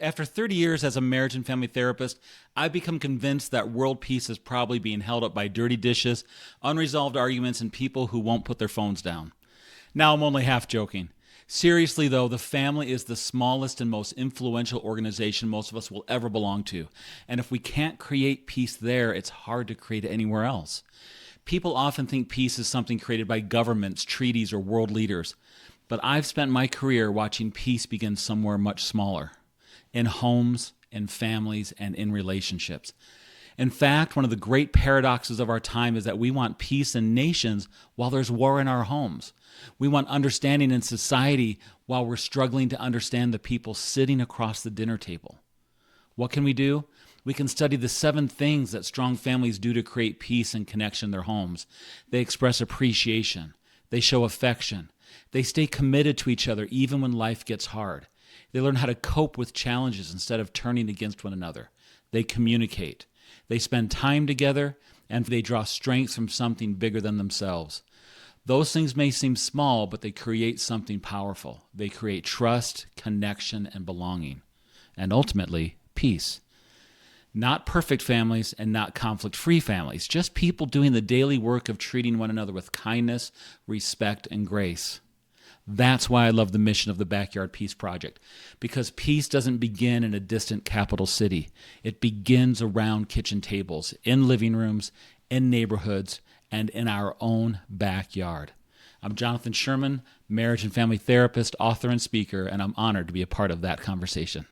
After 30 years as a marriage and family therapist, I've become convinced that world peace is probably being held up by dirty dishes, unresolved arguments, and people who won't put their phones down. Now, I'm only half joking. Seriously, though, the family is the smallest and most influential organization most of us will ever belong to. And if we can't create peace there, it's hard to create it anywhere else. People often think peace is something created by governments, treaties, or world leaders. But I've spent my career watching peace begin somewhere much smaller, in homes, in families, and in relationships. In fact, one of the great paradoxes of our time is that we want peace in nations while there's war in our homes. We want understanding in society while we're struggling to understand the people sitting across the dinner table. What can we do? We can study the 7 things that strong families do to create peace and connection in their homes. They express appreciation. They show affection. They stay committed to each other even when life gets hard. They learn how to cope with challenges instead of turning against one another. They communicate. They spend time together, and they draw strength from something bigger than themselves. Those things may seem small, but they create something powerful. They create trust, connection, and belonging, and ultimately, peace. Not perfect families and not conflict-free families, just people doing the daily work of treating one another with kindness, respect, and grace. That's why I love the mission of the Backyard Peace Project, because peace doesn't begin in a distant capital city. It begins around kitchen tables, in living rooms, in neighborhoods, and in our own backyard. I'm Jonathan Sherman, marriage and family therapist, author, and speaker, and I'm honored to be a part of that conversation.